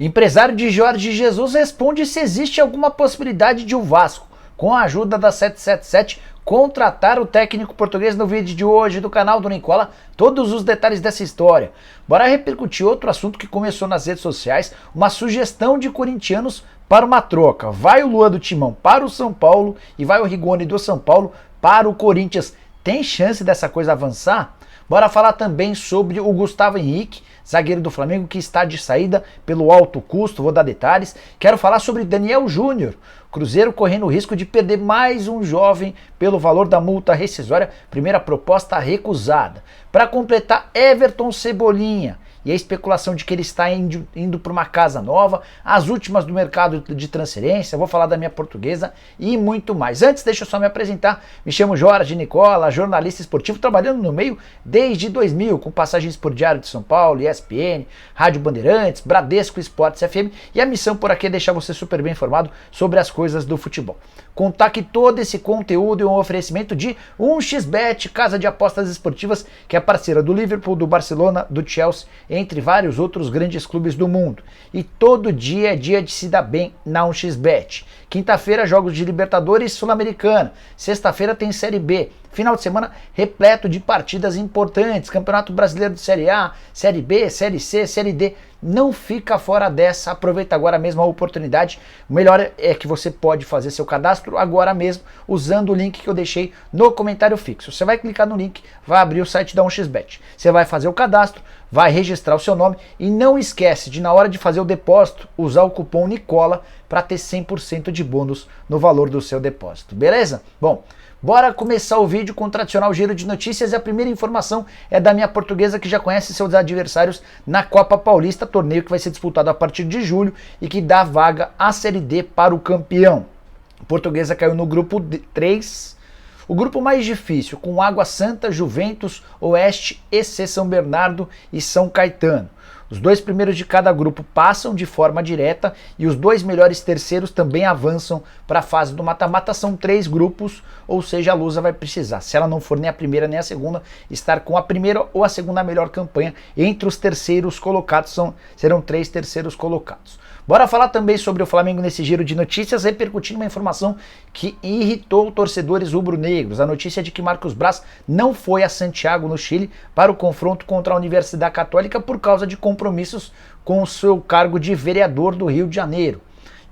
Empresário de Jorge Jesus responde se existe alguma possibilidade de o Vasco, com a ajuda da 777, contratar o técnico português. No vídeo de hoje do canal do Nicola, todos os detalhes dessa história. Bora repercutir outro assunto que começou nas redes sociais, uma sugestão de corintianos para uma troca. Vai o Luan do Timão para o São Paulo e vai o Rigoni do São Paulo para o Corinthians. Tem chance dessa coisa avançar? Bora falar também sobre o Gustavo Henrique, zagueiro do Flamengo, que está de saída pelo alto custo, vou dar detalhes. Quero falar sobre Daniel Júnior, Cruzeiro correndo o risco de perder mais um jovem pelo valor da multa rescisória, primeira proposta recusada. Para completar, Everton Cebolinha e a especulação de que ele está indo para uma casa nova, as últimas do mercado de transferência, vou falar da minha portuguesa e muito mais. Antes, deixa eu só me apresentar, me chamo Jorge Nicola, jornalista esportivo, trabalhando no meio desde 2000, com passagens por Diário de São Paulo, ESPN, Rádio Bandeirantes, Bradesco Esportes FM, e a missão por aqui é deixar você super bem informado sobre as coisas do futebol. Contar que todo esse conteúdo é um oferecimento de 1xBet, casa de apostas esportivas, que é parceira do Liverpool, do Barcelona, do Chelsea, entre vários outros grandes clubes do mundo. E todo dia é dia de se dar bem na 1xBet. Quinta-feira, jogos de Libertadores Sul-Americana. Sexta-feira tem Série B. Final de semana repleto de partidas importantes. Campeonato Brasileiro de Série A, Série B, Série C, Série D. Não fica fora dessa. Aproveita agora mesmo a oportunidade. O melhor é que você pode fazer seu cadastro agora mesmo usando o link que eu deixei no comentário fixo. Você vai clicar no link, vai abrir o site da 1xBet. Você vai fazer o cadastro, vai registrar o seu nome e não esquece de, na hora de fazer o depósito, usar o cupom Nicola para ter 100% de bônus no valor do seu depósito. Beleza? Bom, bora começar o vídeo com o tradicional giro de notícias, e a primeira informação é da minha portuguesa, que já conhece seus adversários na Copa Paulista, torneio que vai ser disputado a partir de julho e que dá vaga à Série D para o campeão. A portuguesa caiu no grupo 3, o grupo mais difícil, com Água Santa, Juventus, Oeste, EC São Bernardo e São Caetano. Os dois primeiros de cada grupo passam de forma direta e os dois melhores terceiros também avançam para a fase do mata-mata. São 3 grupos, ou seja, a Lusa vai precisar, se ela não for nem a primeira nem a segunda, estar com a primeira ou a segunda melhor campanha. Entre os terceiros colocados serão 3 terceiros colocados. Bora falar também sobre o Flamengo nesse giro de notícias, repercutindo uma informação que irritou torcedores rubro-negros. A notícia é de que Marcos Braz não foi a Santiago, no Chile, para o confronto contra a Universidade Católica por causa de compromissos com o seu cargo de vereador do Rio de Janeiro.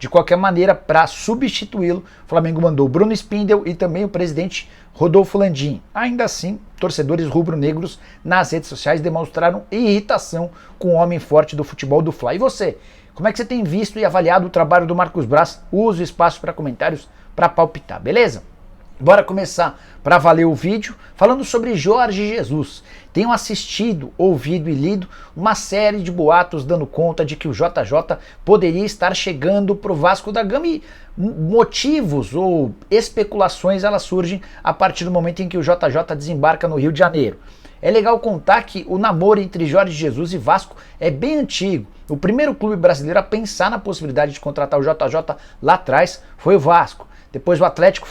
De qualquer maneira, para substituí-lo, o Flamengo mandou Bruno Spindel e também o presidente Rodolfo Landim. Ainda assim, torcedores rubro-negros nas redes sociais demonstraram irritação com o homem forte do futebol do Fla. E você? Como é que você tem visto e avaliado o trabalho do Marcos Braz? Use o espaço para comentários para palpitar, beleza? Bora começar para valer o vídeo falando sobre Jorge Jesus. Tenho assistido, ouvido e lido uma série de boatos dando conta de que o JJ poderia estar chegando para o Vasco da Gama, e motivos ou especulações elas surgem a partir do momento em que o JJ desembarca no Rio de Janeiro. É legal contar que o namoro entre Jorge Jesus e Vasco é bem antigo. O primeiro clube brasileiro a pensar na possibilidade de contratar o JJ lá atrás foi o Vasco. Depois o Atlético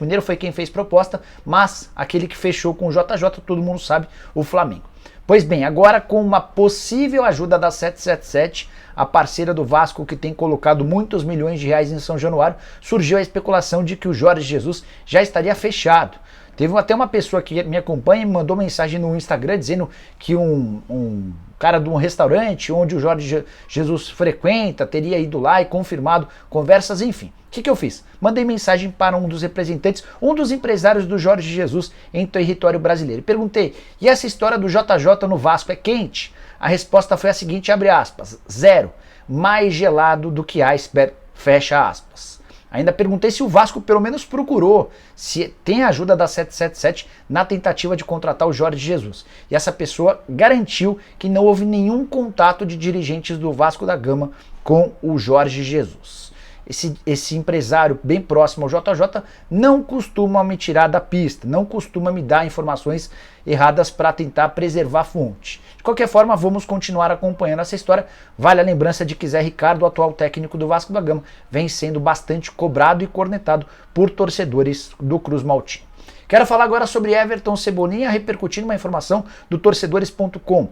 Mineiro foi quem fez proposta, mas aquele que fechou com o JJ, todo mundo sabe, o Flamengo. Pois bem, agora com uma possível ajuda da 777, a parceira do Vasco, que tem colocado muitos milhões de reais em São Januário, surgiu a especulação de que o Jorge Jesus já estaria fechado. Teve até uma pessoa que me acompanha e me mandou mensagem no Instagram dizendo que um cara de um restaurante onde o Jorge Jesus frequenta teria ido lá e confirmado conversas, enfim. O que eu fiz? Mandei mensagem para um dos representantes, um dos empresários do Jorge Jesus em território brasileiro. E perguntei, e essa história do JJ no Vasco é quente? A resposta foi a seguinte, abre aspas, 0, mais gelado do que iceberg, fecha aspas. Ainda perguntei se o Vasco pelo menos procurou, se tem a ajuda da 777 na tentativa de contratar o Jorge Jesus. E essa pessoa garantiu que não houve nenhum contato de dirigentes do Vasco da Gama com o Jorge Jesus. Esse empresário bem próximo ao JJ não costuma me tirar da pista, não costuma me dar informações erradas para tentar preservar a fonte. De qualquer forma, vamos continuar acompanhando essa história. Vale a lembrança de que Zé Ricardo, o atual técnico do Vasco da Gama, vem sendo bastante cobrado e cornetado por torcedores do Cruz Maltino. Quero falar agora sobre Everton Cebolinha, repercutindo uma informação do torcedores.com.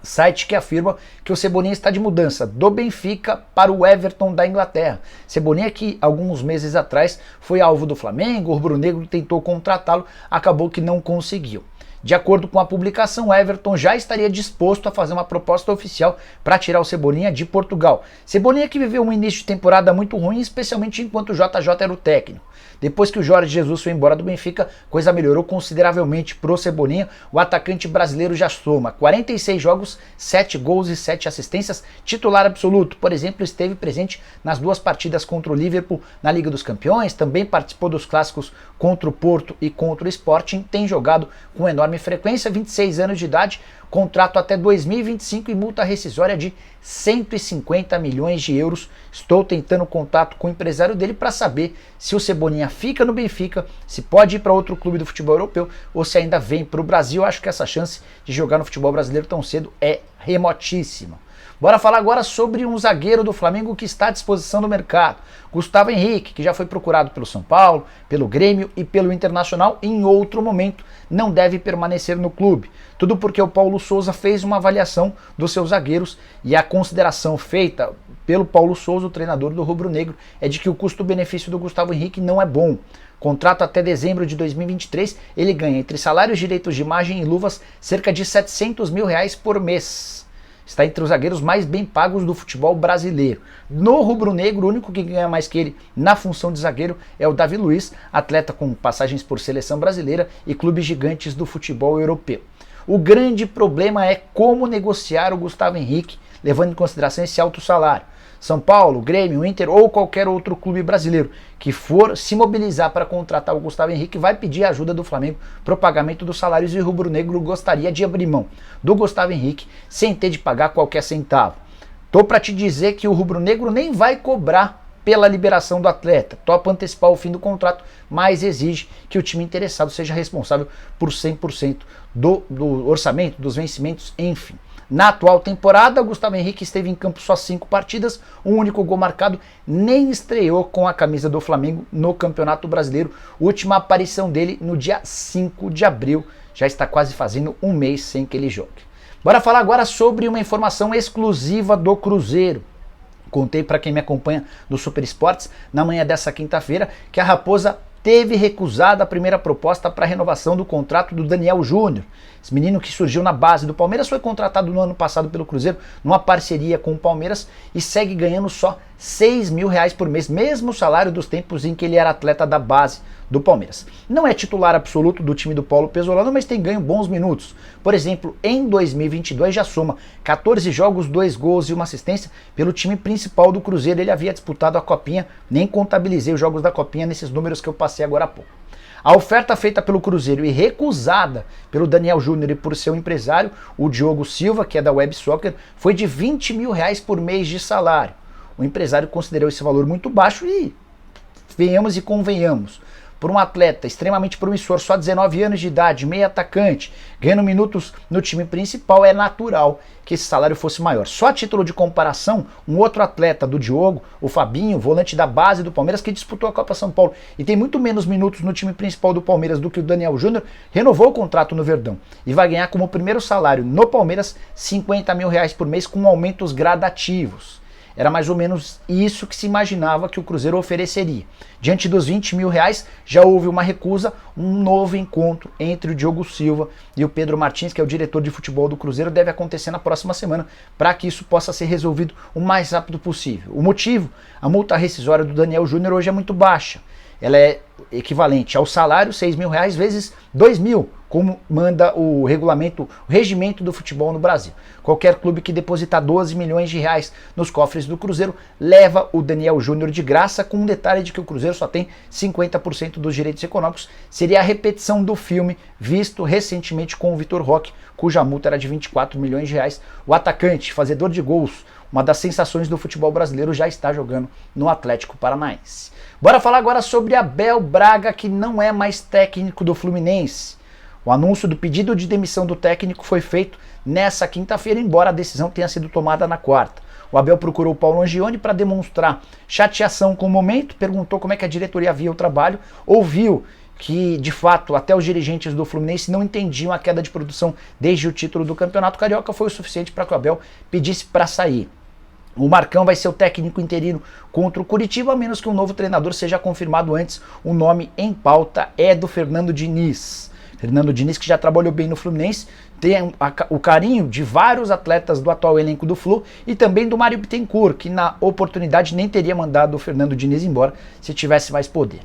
site que afirma que o Cebolinha está de mudança do Benfica para o Everton da Inglaterra. Cebolinha, que alguns meses atrás foi alvo do Flamengo, o rubro-negro tentou contratá-lo, acabou que não conseguiu. De acordo com a publicação, o Everton já estaria disposto a fazer uma proposta oficial para tirar o Cebolinha de Portugal. Cebolinha que viveu um início de temporada muito ruim, especialmente enquanto o JJ era o técnico. Depois que o Jorge Jesus foi embora do Benfica, coisa melhorou consideravelmente pro Cebolinha. O atacante brasileiro já soma 46 jogos, 7 gols e 7 assistências, titular absoluto. Por exemplo, esteve presente nas 2 partidas contra o Liverpool na Liga dos Campeões, também participou dos clássicos contra o Porto e contra o Sporting, tem jogado com enorme frequência, 26 anos de idade, contrato até 2025 e multa rescisória de 150 milhões de euros. Estou tentando contato com o empresário dele para saber se o Cebolinha fica no Benfica, se pode ir para outro clube do futebol europeu ou se ainda vem para o Brasil. Acho que essa chance de jogar no futebol brasileiro tão cedo é remotíssima. Bora falar agora sobre um zagueiro do Flamengo que está à disposição do mercado. Gustavo Henrique, que já foi procurado pelo São Paulo, pelo Grêmio e pelo Internacional, em outro momento não deve permanecer no clube. Tudo porque o Paulo Souza fez uma avaliação dos seus zagueiros e a consideração feita pelo Paulo Souza, o treinador do rubro-negro, é de que o custo-benefício do Gustavo Henrique não é bom. Contrato até dezembro de 2023, ele ganha entre salários, direitos de imagem e luvas cerca de R$700 mil por mês. Está entre os zagueiros mais bem pagos do futebol brasileiro. No rubro-negro, o único que ganha mais que ele na função de zagueiro é o Davi Luiz, atleta com passagens por seleção brasileira e clubes gigantes do futebol europeu. O grande problema é como negociar o Gustavo Henrique, levando em consideração esse alto salário. São Paulo, Grêmio, Inter ou qualquer outro clube brasileiro que for se mobilizar para contratar o Gustavo Henrique vai pedir a ajuda do Flamengo para o pagamento dos salários e o rubro-negro gostaria de abrir mão do Gustavo Henrique sem ter de pagar qualquer centavo. Tô para te dizer que o rubro-negro nem vai cobrar pela liberação do atleta, topa antecipar o fim do contrato, mas exige que o time interessado seja responsável por 100% do orçamento, dos vencimentos, enfim. Na atual temporada, Gustavo Henrique esteve em campo só 5 partidas, um único gol marcado, nem estreou com a camisa do Flamengo no Campeonato Brasileiro. Última aparição dele no dia 5 de abril, já está quase fazendo um mês sem que ele jogue. Bora falar agora sobre uma informação exclusiva do Cruzeiro. Contei para quem me acompanha no Super Esportes na manhã dessa quinta-feira que a Raposa teve recusado a primeira proposta para a renovação do contrato do Daniel Júnior. Esse menino que surgiu na base do Palmeiras foi contratado no ano passado pelo Cruzeiro, numa parceria com o Palmeiras, e segue ganhando só R$6 mil por mês, mesmo salário dos tempos em que ele era atleta da base do Palmeiras. Não é titular absoluto do time do Paulo Pesolano, mas tem ganho bons minutos. Por exemplo, em 2022 já soma 14 jogos, 2 gols e 1 assistência pelo time principal do Cruzeiro. Ele havia disputado a Copinha, nem contabilizei os jogos da Copinha nesses números que eu passei agora há pouco. A oferta feita pelo Cruzeiro e recusada pelo Daniel Júnior e por seu empresário, o Diogo Silva, que é da Web Soccer, foi de R$20 mil por mês de salário. O empresário considerou esse valor muito baixo e, venhamos e convenhamos, por um atleta extremamente promissor, só 19 anos de idade, meio atacante, ganhando minutos no time principal, é natural que esse salário fosse maior. Só a título de comparação, um outro atleta do Diogo, o Fabinho, volante da base do Palmeiras, que disputou a Copa São Paulo e tem muito menos minutos no time principal do Palmeiras do que o Daniel Júnior, renovou o contrato no Verdão e vai ganhar como primeiro salário no Palmeiras R$50 mil por mês com aumentos gradativos. Era mais ou menos isso que se imaginava que o Cruzeiro ofereceria. Diante dos R$20 mil, já houve uma recusa, um novo encontro entre o Diogo Silva e o Pedro Martins, que é o diretor de futebol do Cruzeiro, deve acontecer na próxima semana para que isso possa ser resolvido o mais rápido possível. O motivo? A multa rescisória do Daniel Júnior hoje é muito baixa. Ela é equivalente ao salário, R$6 mil vezes R$2 mil, como manda o regulamento, o regimento do futebol no Brasil. Qualquer clube que depositar R$12 milhões nos cofres do Cruzeiro leva o Daniel Júnior de graça, com um detalhe de que o Cruzeiro só tem 50% dos direitos econômicos. Seria a repetição do filme visto recentemente com o Vitor Roque, cuja multa era de R$24 milhões. O atacante, fazedor de gols, uma das sensações do futebol brasileiro, já está jogando no Atlético Paranaense. Bora falar agora sobre Abel Braga, que não é mais técnico do Fluminense. O anúncio do pedido de demissão do técnico foi feito nessa quinta-feira, embora a decisão tenha sido tomada na quarta. O Abel procurou o Paulo Angione para demonstrar chateação com o momento, perguntou como é que a diretoria via o trabalho, ouviu que de fato até os dirigentes do Fluminense não entendiam a queda de produção desde o título do Campeonato Carioca, foi o suficiente para que o Abel pedisse para sair. O Marcão vai ser o técnico interino contra o Curitiba, a menos que um novo treinador seja confirmado antes. O nome em pauta é do Fernando Diniz. Fernando Diniz, que já trabalhou bem no Fluminense, tem o carinho de vários atletas do atual elenco do Flu e também do Mário Bittencourt, que na oportunidade nem teria mandado o Fernando Diniz embora se tivesse mais poder.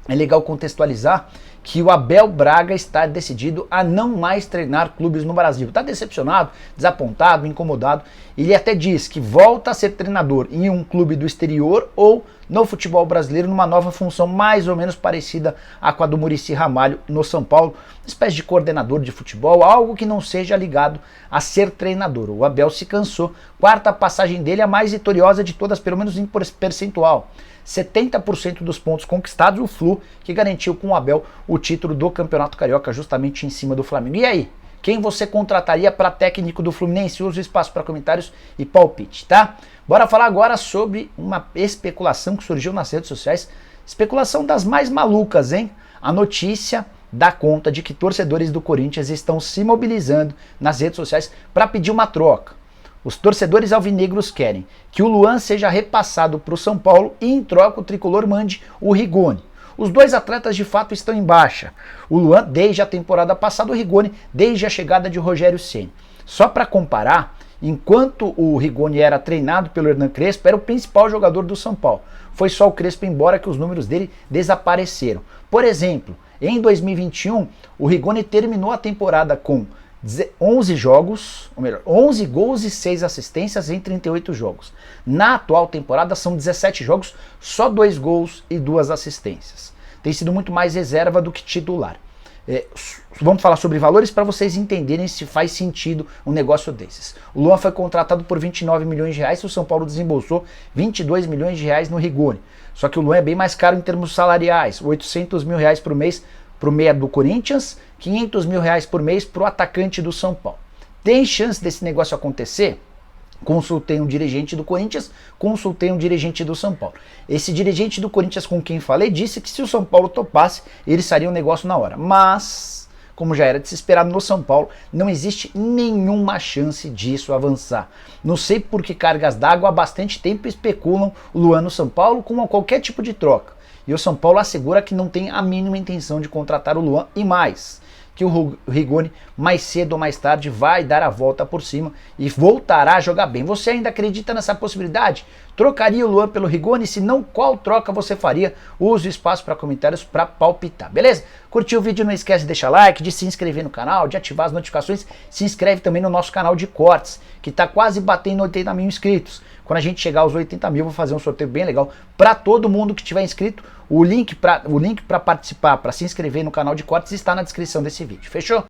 É legal contextualizar que o Abel Braga está decidido a não mais treinar clubes no Brasil. Está decepcionado, desapontado, incomodado. Ele até diz que volta a ser treinador em um clube do exterior ou no futebol brasileiro numa nova função mais ou menos parecida com a do Muricy Ramalho no São Paulo, uma espécie de coordenador de futebol, algo que não seja ligado a ser treinador. O Abel se cansou. Quarta passagem dele, a mais vitoriosa de todas, pelo menos em percentual. 70% dos pontos conquistados, o Flu, que garantiu com o Abel o título do Campeonato Carioca, justamente em cima do Flamengo. E aí, quem você contrataria para técnico do Fluminense? Usa o espaço para comentários e palpite, tá? Bora falar agora sobre uma especulação que surgiu nas redes sociais, especulação das mais malucas, hein? A notícia dá conta de que torcedores do Corinthians estão se mobilizando nas redes sociais para pedir uma troca. Os torcedores alvinegros querem que o Luan seja repassado para o São Paulo e em troca o tricolor mande o Rigoni. Os dois atletas de fato estão em baixa. O Luan desde a temporada passada, o Rigoni desde a chegada de Rogério Ceni. Só para comparar, enquanto o Rigoni era treinado pelo Hernan Crespo, era o principal jogador do São Paulo. Foi só o Crespo embora que os números dele desapareceram. Por exemplo, em 2021, o Rigoni terminou a temporada com 11 jogos, ou melhor, 11 gols e 6 assistências em 38 jogos. Na atual temporada são 17 jogos, só 2 gols e 2 assistências. Tem sido muito mais reserva do que titular. Vamos falar sobre valores para vocês entenderem se faz sentido um negócio desses. O Luan foi contratado por 29 milhões de reais, o São Paulo desembolsou 22 milhões de reais no Rigoni. Só que o Luan é bem mais caro em termos salariais, 800 mil reais por mês para o meia do Corinthians, 500 mil reais por mês para o atacante do São Paulo. Tem chance desse negócio acontecer? Consultei um dirigente do Corinthians, consultei um dirigente do São Paulo. Esse dirigente do Corinthians com quem falei disse que se o São Paulo topasse, ele faria um negócio na hora. Mas, como já era de se esperar no São Paulo, não existe nenhuma chance disso avançar. Não sei por que cargas d'água há bastante tempo especulam o Luan no São Paulo com qualquer tipo de troca. E o São Paulo assegura que não tem a mínima intenção de contratar o Luan e mais, que o Rigoni mais cedo ou mais tarde vai dar a volta por cima e voltará a jogar bem. Você ainda acredita nessa possibilidade? Trocaria o Luan pelo Rigoni? Se não, qual troca você faria? Use o espaço para comentários para palpitar, beleza? Curtiu o vídeo? Não esquece de deixar like, de se inscrever no canal, de ativar as notificações. Se inscreve também no nosso canal de cortes, que está quase batendo 80 mil inscritos. Quando a gente chegar aos 80 mil, vou fazer um sorteio bem legal para todo mundo que tiver inscrito. O link para participar, para se inscrever no canal de cortes está na descrição desse vídeo. Fechou?